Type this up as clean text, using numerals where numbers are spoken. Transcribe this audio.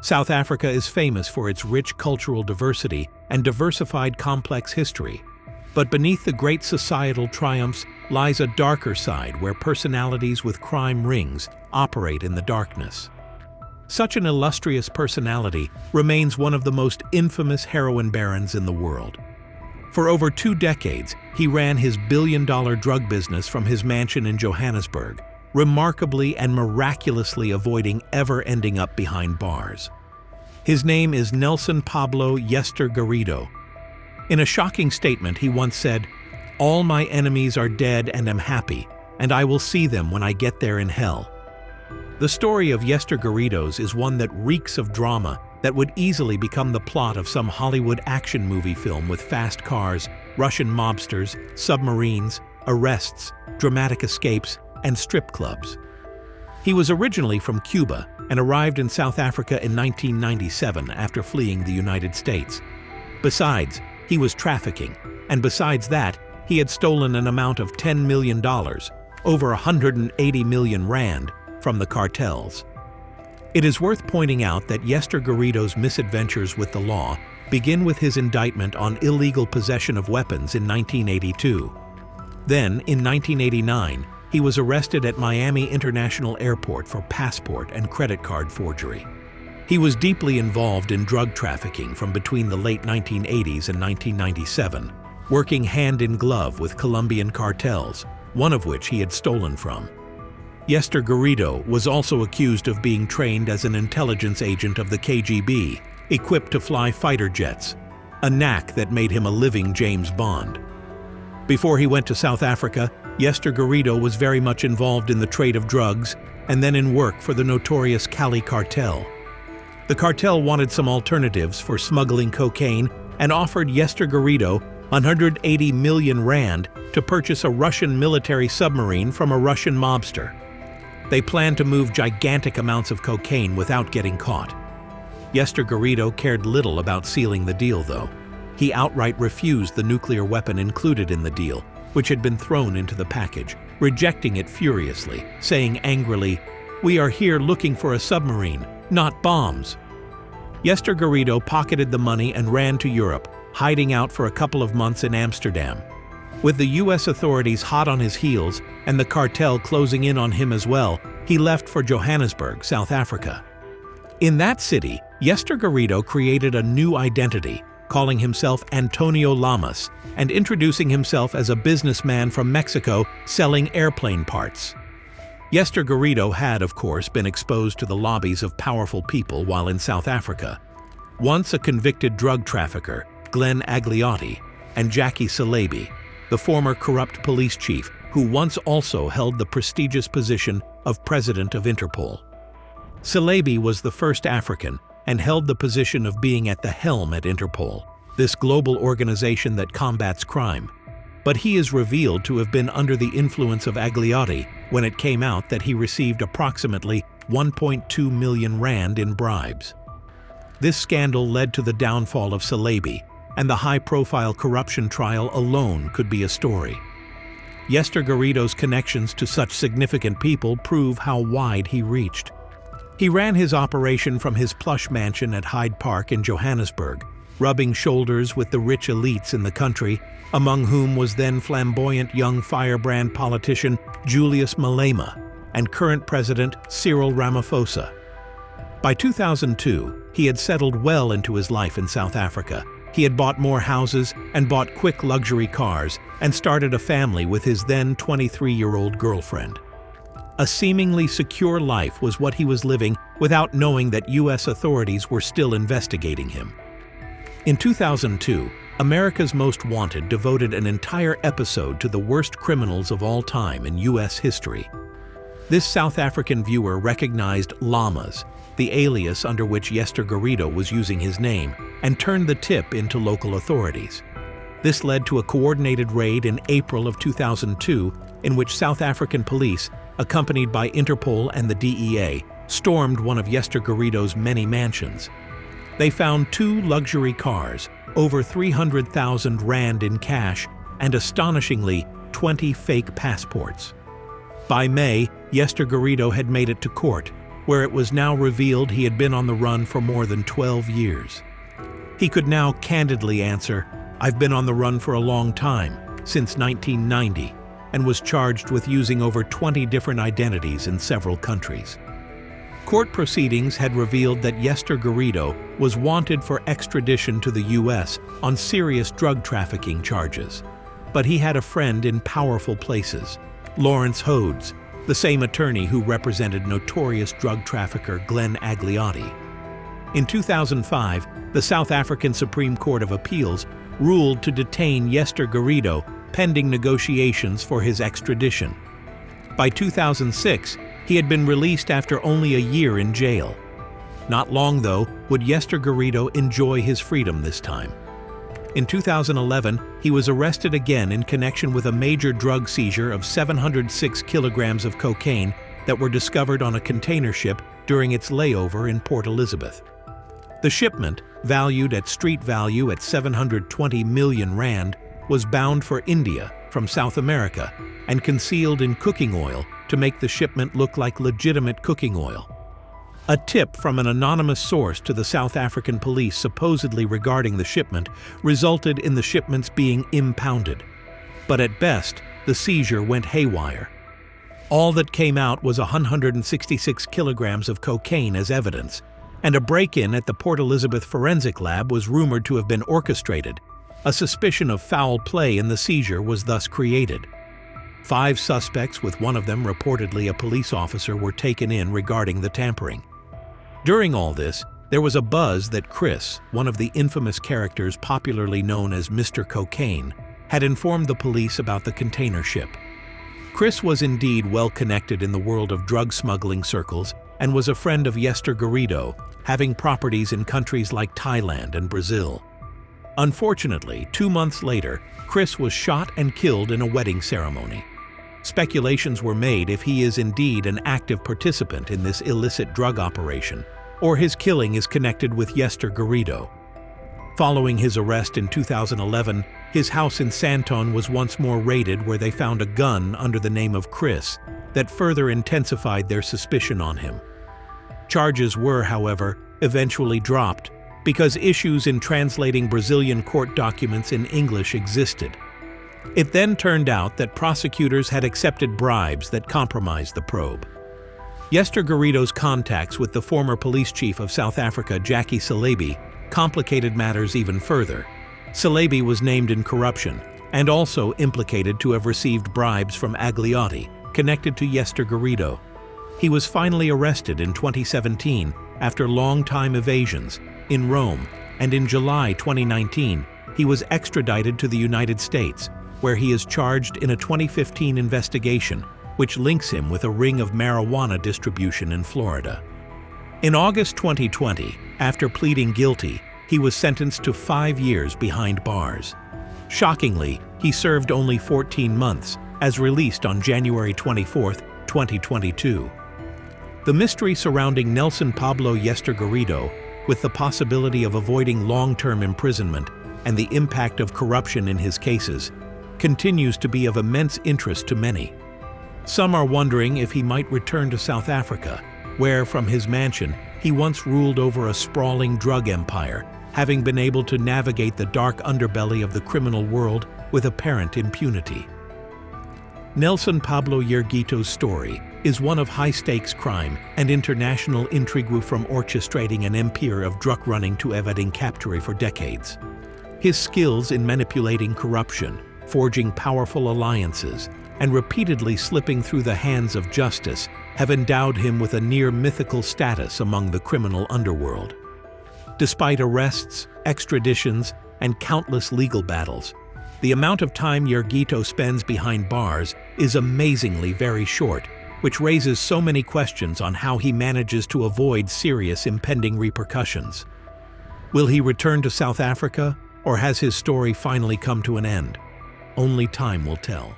South Africa is famous for its rich cultural diversity and diversified complex history. But beneath the great societal triumphs lies a darker side where personalities with crime rings operate in the darkness. Such an illustrious personality remains one of the most infamous heroin barons in the world. For over 2 decades, he ran his billion-dollar drug business from his mansion in Johannesburg, remarkably and miraculously avoiding ever ending up behind bars. His name is Nelson Pablo Yester Garrido. In a shocking statement, he once said, "All my enemies are dead and am happy, and I will see them when I get there in hell." The story of Yester Garrido's is one that reeks of drama that would easily become the plot of some Hollywood action movie film with fast cars, Russian mobsters, submarines, arrests, dramatic escapes, and strip clubs. He was originally from Cuba and arrived in South Africa in 1997 after fleeing the United States. Besides, he was trafficking, and besides that, he had stolen an amount of $10 million, over 180 million rand, from the cartels. It is worth pointing out that Yester Garrido's misadventures with the law begin with his indictment on illegal possession of weapons in 1982. Then, in 1989, he was arrested at Miami International Airport for passport and credit card forgery. He was deeply involved in drug trafficking from between the late 1980s and 1997, working hand in glove with Colombian cartels, one of which he had stolen from. Yester Garrido was also accused of being trained as an intelligence agent of the KGB, equipped to fly fighter jets, a knack that made him a living James Bond. Before he went to South Africa, Yester Garrido was very much involved in the trade of drugs and then in work for the notorious Cali cartel. The cartel wanted some alternatives for smuggling cocaine and offered Yester Garrido 180 million rand to purchase a Russian military submarine from a Russian mobster. They planned to move gigantic amounts of cocaine without getting caught. Yester Garrido cared little about sealing the deal, though. He outright refused the nuclear weapon included in the deal, which had been thrown into the package, rejecting it furiously, saying angrily, "We are here looking for a submarine, not bombs." Yester Garrido pocketed the money and ran to Europe, hiding out for a couple of months in Amsterdam. With the US authorities hot on his heels and the cartel closing in on him as well, he left for Johannesburg, South Africa. In that city, Yester Garrido created a new identity, calling himself Antonio Lamas and introducing himself as a businessman from Mexico selling airplane parts. Yester Garrido had, of course, been exposed to the lobbies of powerful people while in South Africa. Once a convicted drug trafficker, Glenn Agliotti, and Jackie Salebi, the former corrupt police chief who once also held the prestigious position of president of Interpol. Salebi was the first African and held the position of being at the helm at Interpol, this global organization that combats crime. But he is revealed to have been under the influence of Agliotti when it came out that he received approximately 1.2 million rand in bribes. This scandal led to the downfall of Salebi, and the high-profile corruption trial alone could be a story. Yester Garrido's connections to such significant people prove how wide he reached. He ran his operation from his plush mansion at Hyde Park in Johannesburg, rubbing shoulders with the rich elites in the country, among whom was then flamboyant young firebrand politician Julius Malema and current President Cyril Ramaphosa. By 2002, he had settled well into his life in South Africa. He had bought more houses and bought quick luxury cars and started a family with his then 23-year-old girlfriend. A seemingly secure life was what he was living without knowing that US authorities were still investigating him. In 2002, America's Most Wanted devoted an entire episode to the worst criminals of all time in US history. This South African viewer recognized Lamas, the alias under which Yester Garrido was using his name, and turned the tip into local authorities. This led to a coordinated raid in April of 2002 in which South African police, accompanied by Interpol and the DEA, stormed one of Yester Garrido's many mansions. They found 2 luxury cars, over 300,000 rand in cash, and astonishingly, 20 fake passports. By May, Yester Garrido had made it to court, where it was now revealed he had been on the run for more than 12 years. He could now candidly answer, "I've been on the run for a long time, since 1990, and was charged with using over 20 different identities in several countries." Court proceedings had revealed that Yester Garrido was wanted for extradition to the U.S. on serious drug trafficking charges. But he had a friend in powerful places, Lawrence Hodes, the same attorney who represented notorious drug trafficker Glenn Agliotti. In 2005, the South African Supreme Court of Appeals ruled to detain Yester Garrido pending negotiations for his extradition. By 2006, he had been released after only a year in jail. Not long, though, would Yester Garrido enjoy his freedom this time. In 2011, he was arrested again in connection with a major drug seizure of 706 kilograms of cocaine that were discovered on a container ship during its layover in Port Elizabeth. The shipment, valued at street value at 720 million rand, was bound for India from South America and concealed in cooking oil to make the shipment look like legitimate cooking oil. A tip from an anonymous source to the South African police supposedly regarding the shipment resulted in the shipments being impounded. But at best, the seizure went haywire. All that came out was 166 kilograms of cocaine as evidence, and a break-in at the Port Elizabeth Forensic Lab was rumored to have been orchestrated. A suspicion of foul play in the seizure was thus created. 5 suspects, with one of them reportedly a police officer, were taken in regarding the tampering. During all this, there was a buzz that Chris, one of the infamous characters popularly known as Mr. Cocaine, had informed the police about the container ship. Chris was indeed well connected in the world of drug smuggling circles and was a friend of Yester Garrido, having properties in countries like Thailand and Brazil. Unfortunately, 2 months later, Chris was shot and killed in a wedding ceremony. Speculations were made if he is indeed an active participant in this illicit drug operation, or his killing is connected with Yester Garrido. Following his arrest in 2011, his house in Sandton was once more raided, where they found a gun under the name of Chris that further intensified their suspicion on him. Charges were, however, eventually dropped because issues in translating Brazilian court documents in English existed. It then turned out that prosecutors had accepted bribes that compromised the probe. Yester Garrido's contacts with the former police chief of South Africa, Jackie Salebi, complicated matters even further. Salebi was named in corruption and also implicated to have received bribes from Agliotti, connected to Yester Garrido. He was finally arrested in 2017 after long-time evasions in Rome, and in July 2019, he was extradited to the United States, where he is charged in a 2015 investigation which links him with a ring of marijuana distribution in Florida. In August 2020, after pleading guilty, he was sentenced to 5 years behind bars. Shockingly, he served only 14 months, as released on January 24, 2022. The mystery surrounding Nelson Pablo Yester Garrido, with the possibility of avoiding long-term imprisonment and the impact of corruption in his cases, continues to be of immense interest to many. Some are wondering if he might return to South Africa, where, from his mansion, he once ruled over a sprawling drug empire, having been able to navigate the dark underbelly of the criminal world with apparent impunity. Nelson Pablo Garrido's story is one of high-stakes crime and international intrigue, from orchestrating an empire of drug running to evading capture for decades. His skills in manipulating corruption, forging powerful alliances, and repeatedly slipping through the hands of justice have endowed him with a near-mythical status among the criminal underworld. Despite arrests, extraditions, and countless legal battles, the amount of time Garrido spends behind bars is amazingly very short, which raises so many questions on how he manages to avoid serious impending repercussions. Will he return to South Africa, or has his story finally come to an end? Only time will tell.